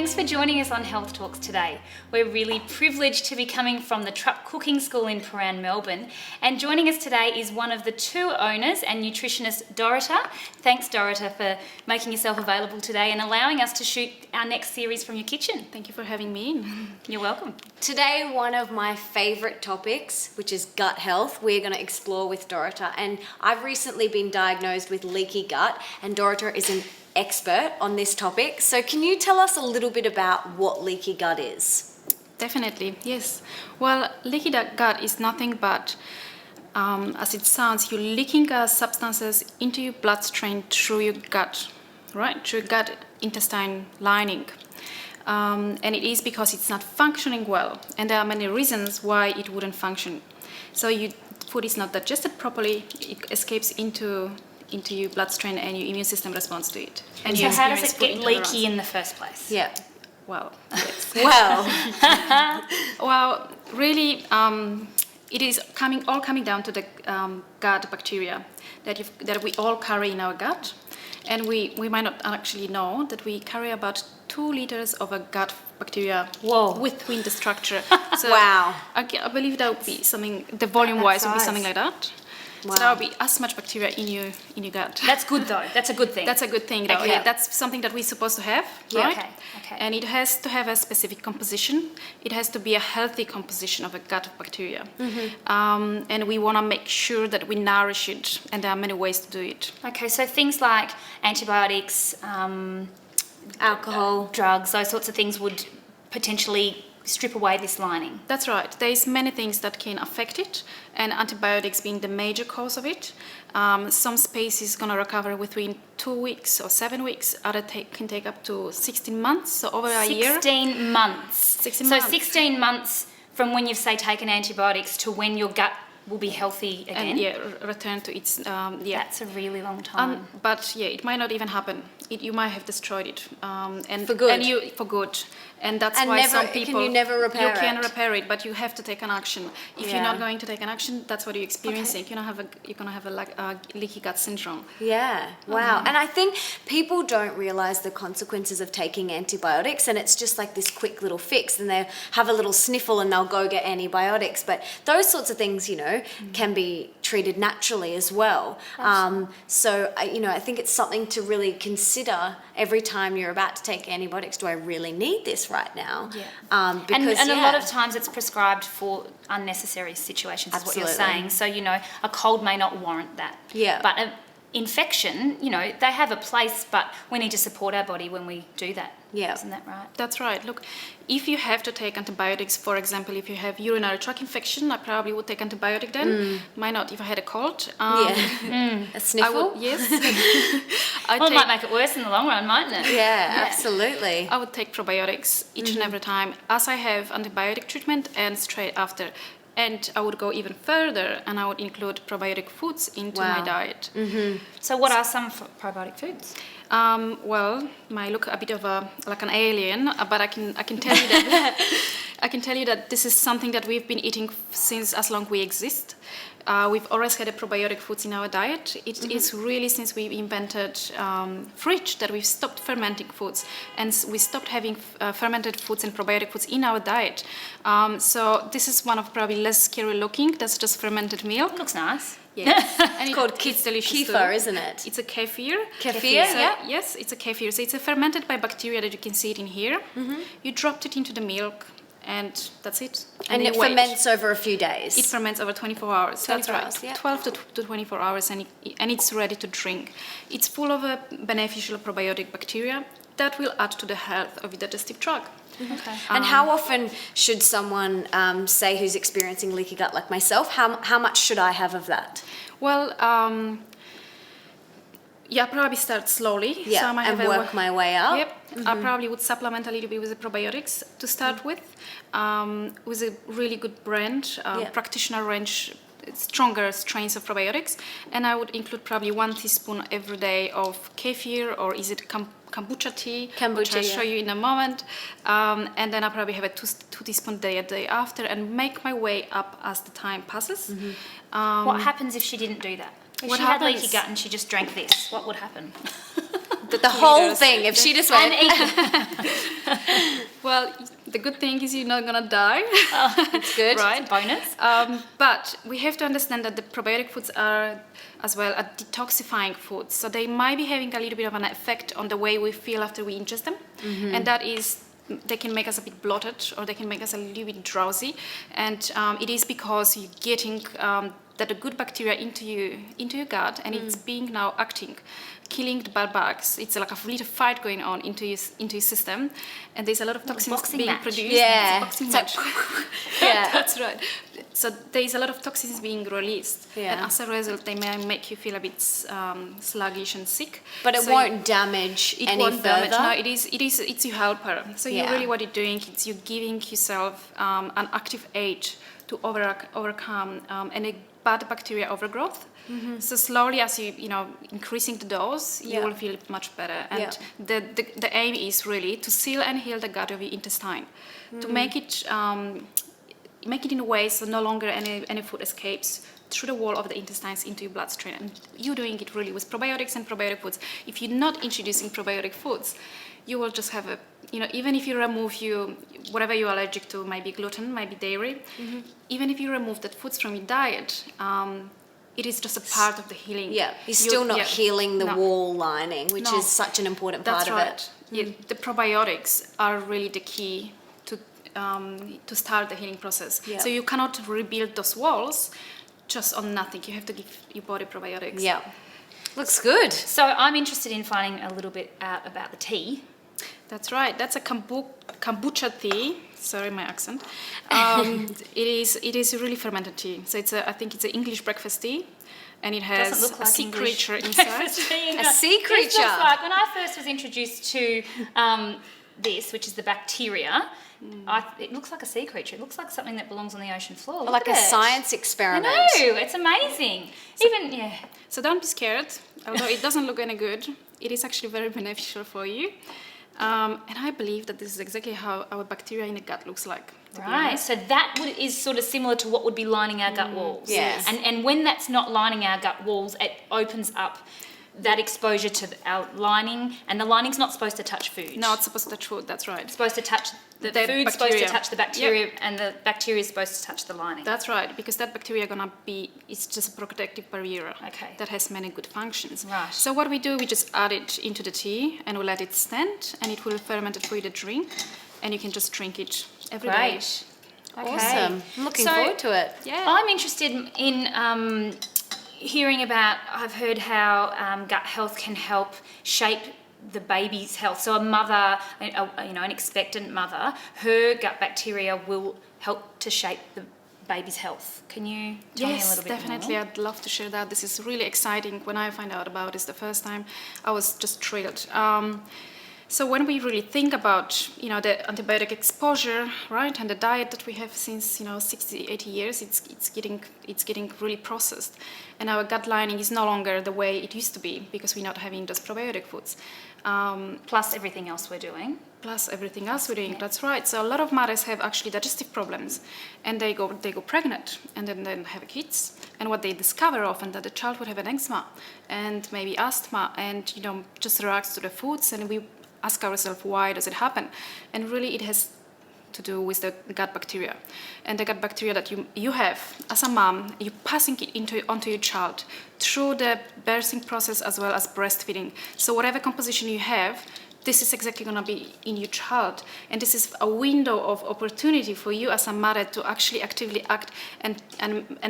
Thanks for joining us on Health Talks today. We're really privileged to be coming from the Trupp Cooking School in Paran, Melbourne. And joining us today is one of the two owners and nutritionist, Dorota. Thanks, Dorota, for making yourself available today and allowing us to shoot our next series from your kitchen. Thank you for having me in. You're welcome. Today, one of my favourite topics, which is gut health, we're going to explore with Dorota. And I've recently been diagnosed with leaky gut, and Dorota is an expert on this topic. So can you tell us a little bit about what leaky gut is? Definitely, yes. Well, leaky gut is nothing but, as it sounds, you're leaking substances into your bloodstream through your gut, right? Through your gut intestine lining. And it is because it's not functioning well. And there are many reasons why it wouldn't function. So your food is not digested properly, it escapes into your bloodstream and your immune system responds to it. And so how does it get leaky in the first place? Yeah. Well, yes. Well, really, it is all coming down to the gut bacteria that we all carry in our gut. And we might not actually know that we carry about 2 liters of a gut bacteria within the structure. So wow. I believe that would be something, the volume-wise would be something like that. Wow. So there will be as much bacteria in your gut. That's good though. That's a good thing. That's a good thing though. Okay. Yeah, that's something that we're supposed to have, right? Okay. And it has to have a specific composition. It has to be a healthy composition of a gut of bacteria. Mm-hmm. And we want to make sure that we nourish it, and there are many ways to do it. Okay, so things like antibiotics, alcohol, drugs, those sorts of things would potentially strip away this lining. That's right. There's many things that can affect it, and antibiotics being the major cause of it. Some species going to recover within 2 weeks or 7 weeks. Other can take up to 16 months, so over a year. 16 months. 16 so months. 16 months from when you've, say, taken antibiotics to when your gut will be healthy again. And return to its That's a really long time. But it might not even happen. You might have destroyed it, and for good. For good. And that's and why never, some people can you never repair it? You can repair it, but you have to take an action. If you're not going to take an action, that's what you're experiencing. Okay. You're gonna have a leaky gut syndrome. Yeah, wow. And I think people don't realise the consequences of taking antibiotics, and it's just like this quick little fix, and they have a little sniffle and they'll go get antibiotics. But those sorts of things, can be treated naturally as well. So, I think it's something to really consider every time you're about to take antibiotics. Do I really need this right now? Yeah. Because, and a lot of times it's prescribed for unnecessary situations, is what you're saying. So, a cold may not warrant that. Yeah. But an infection, they have a place, but we need to support our body when we do that. Yeah. Isn't that right? That's right. Look, if you have to take antibiotics, for example, if you have urinary tract infection, I probably would take antibiotic then. Might not if I had a cold. A sniffle? Yes. It might make it worse in the long run, mightn't it? Yeah, absolutely. I would take probiotics each and every time, as I have antibiotic treatment and straight after. And I would go even further, and I would include probiotic foods into my diet. Mm-hmm. So what are some probiotic foods? Well, might look a bit of like an alien, but I can tell you that I can tell you that this is something that we've been eating since as long we exist. We've always had probiotic foods in our diet. It is really since we invented fridge that we've stopped fermenting foods, and we stopped having fermented foods and probiotic foods in our diet. So this is one of probably less scary looking. That's just fermented milk. It looks nice. Yes. And It's called it's delicious kefir, too. isn't it? It's a kefir. Kefir, So, yeah. Yes, it's a kefir. So it's fermented by bacteria that you can see it in here. You dropped it into the milk, and that's it. And it ferments over a few days. It ferments over 24 hours. 24 That's right. hours, yeah. 12 to 24 hours, and it's ready to drink. It's full of beneficial probiotic bacteria that will add to the health of the digestive tract. Okay. And how often should someone, say, who's experiencing leaky gut like myself, how much should I have of that? Well, probably start slowly. Yeah, So I might and have work my way up. Yep. I probably would supplement a little bit with the probiotics to start with a really good brand, practitioner range, stronger strains of probiotics. And I would include probably 1 teaspoon every day of kefir, or is it kombucha tea, which I'll show you in a moment. And then I probably have a 2 teaspoon a day after, and make my way up as the time passes. What happens if she didn't do that? If What she had happens? leaky gut and she just drank this, what would happen? The whole thing. If she just went, Well, the good thing is you're not gonna die. it's good. Right. It's a bonus. But we have to understand that the probiotic foods are as well a detoxifying foods, so they might be having a little bit of an effect on the way we feel after we ingest them, and that is they can make us a bit bloated or they can make us a little bit drowsy, and it is because you're getting that the good bacteria into your gut, and it's being now acting, killing the bad bugs. It's like a little fight going on into your system, and there's a lot of toxins boxing being match. produced. Yeah. It's a boxing It's match. Yeah. That's right. So there's a lot of toxins being released, Yeah. and as a result, they may make you feel a bit sluggish and sick. But it So won't damage it any won't further. damage. No, it's your helper. So Yeah. you really what you're doing is you're giving yourself an active aid to overcome any bad bacteria overgrowth. So slowly, as you increasing the dose, you Yeah. will feel much better. And Yeah. the aim is really to seal and heal the gut of your intestine, to make it in a way so no longer any food escapes through the wall of the intestines into your bloodstream. And you're doing it really with probiotics and probiotic foods. If you're not introducing probiotic foods, you will just have even if you remove whatever you're allergic to, maybe gluten, maybe dairy, even if you remove that foods from your diet, it is just a part of the healing. Yeah, you're still not healing the No. wall lining, which No. is such an important That's part of right. it. Yeah, the probiotics are really the key to start the healing process. Yeah. So you cannot rebuild those walls just on nothing. You have to give your body probiotics. Yeah. Looks good. So I'm interested in finding a little bit out about the tea. That's right. That's a kombucha tea. Sorry, my accent. It is really fermented tea. So I think it's an English breakfast tea, and it has Doesn't look a like sea English creature inside. breakfast tea. A sea This creature. looks like when I first was introduced to this, which is the bacteria. It looks like a sea creature. It looks like something that belongs on the ocean floor. Look Like at a it. science I experiment. know, it's amazing. So don't be scared. Although it doesn't look any good, it is actually very beneficial for you. And I believe that this is exactly how our bacteria in the gut looks like. to be Right, honest. so that is sort of similar to what would be lining our gut walls. yes. And when that's not lining our gut walls, it opens up that exposure to our lining, and the lining's not supposed to touch food. No, it's supposed to touch food. That's right. It's supposed to touch the The food's supposed to bacteria. touch the bacteria, and the bacteria is supposed to touch the lining. That's right, because that bacteria it's just a protective barrier. Okay. That has many good functions. Right. So what we do, we just add it into the tea and we let it stand, and it will ferment it for you to drink, and you can just drink it every day. Great. Okay. Awesome. I'm looking So- forward to it. Yeah. I'm interested in hearing about. I've heard how gut health can help shape the baby's health. So a mother, an expectant mother, her gut bacteria will help to shape the baby's health. Can you tell me a Yes, little bit definitely. more? I'd love to share that. This is really exciting. When I find out about this the first time, I was just thrilled. So when we really think about, the antibiotic exposure, right, and the diet that we have since, 60, 80 years, it's getting really processed. And our gut lining is no longer the way it used to be because we're not having those probiotic foods. Plus everything else we're doing. Plus everything else we're doing. That's right. So a lot of mothers have actually digestive problems, and they go pregnant, and then they have kids. And what they discover often that the child would have an eczema and maybe asthma, and just reacts to the foods. And we ask ourselves, why does it happen? And really, it has to do with the gut bacteria, and the gut bacteria that you have as a mom, you're passing it onto your child through the birthing process as well as breastfeeding. So whatever composition you have, this is exactly going to be in your child, and this is a window of opportunity for you as a mother to actually actively act and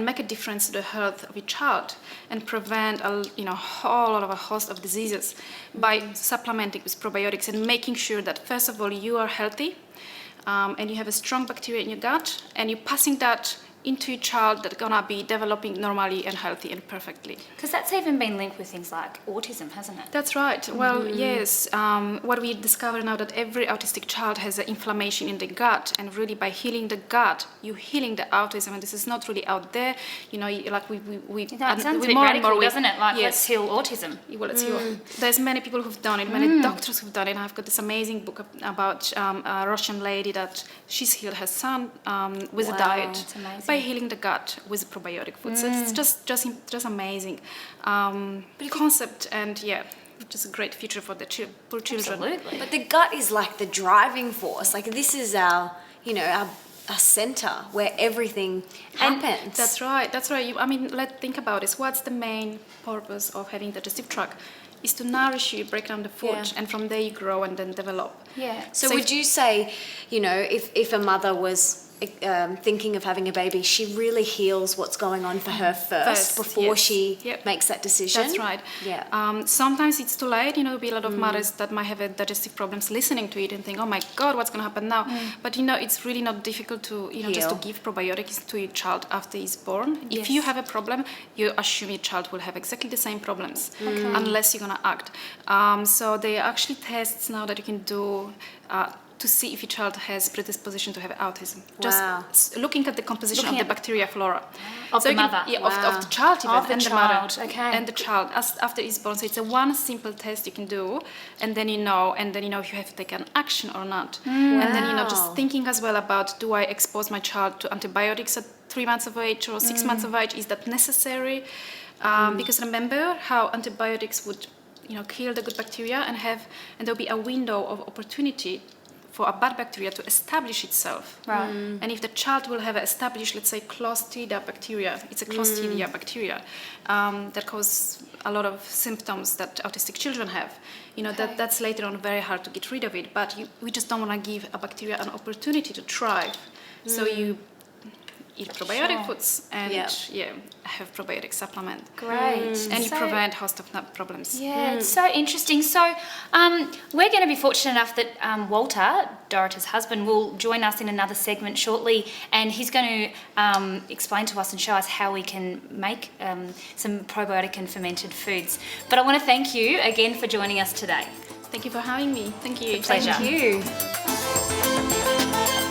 make a difference to the health of your child and prevent a whole lot of a host of diseases by supplementing with probiotics and making sure that first of all you are healthy. And you have a strong bacteria in your gut, and you're passing that into your child that's gonna be developing normally and healthy and perfectly. Because that's even been linked with things like autism, hasn't it? That's right. Well, yes. What we discover now that every autistic child has an inflammation in the gut, and really by healing the gut, you're healing the autism. And this is not really out there. Like we That sounds a we bit more and radical, more doesn't it? Like, yes. let's heal autism. Well, let's heal. There's many people who've done it, many doctors who've done it. I've got this amazing book about a Russian lady that she's healed her son with Wow, a diet that's amazing. by healing the gut with probiotic food. So it's just amazing concept, and which is a great future for the poor children. Absolutely. But the gut is like the driving force. Like this is our center where everything happens. That's right. That's right. Let's think about this. What's the main purpose of having the digestive tract? Is to nourish you, break down the food, and from there you grow and then develop. Yeah. So would you say, if a mother was thinking of having a baby, she really heals what's going on for her first before she makes that decision? That's right. Yeah. Sometimes it's too late. There'll be a lot of mothers that might have digestive problems listening to it and think, oh my God, what's going to happen now? But it's really not difficult to, just to give probiotics to your child after he's born. If you have a problem, you assume your child will have exactly the same problems, unless you're going to act. So there are actually tests now that you can do to see if your child has predisposition to have autism. Just looking at the composition of the bacteria flora. Of the mother. Of the child even, Of the and child, the mother. okay. And the child after he's born. So it's a one simple test you can do, and then if you have to take an action or not. And then just thinking as well about, do I expose my child to antibiotics at 3 months of age or 6 months of age? Is that necessary? Because remember how antibiotics would kill the good bacteria and there'll be a window of opportunity for a bad bacteria to establish itself. Right. And if the child will have established, let's say, Clostridia bacteria, it's a Clostridia bacteria that causes a lot of symptoms that autistic children have. That's later on very hard to get rid of it, but we just don't want to give a bacteria an opportunity to thrive. So you eat probiotic foods and have probiotic supplement. Great. And you prevent host of problems. Yeah, it's so interesting. So we're going to be fortunate enough that Walter, Dorota's husband, will join us in another segment shortly, and he's going to explain to us and show us how we can make some probiotic and fermented foods. But I want to thank you again for joining us today. Thank you for having me. Thank you. Pleasure. Thank you.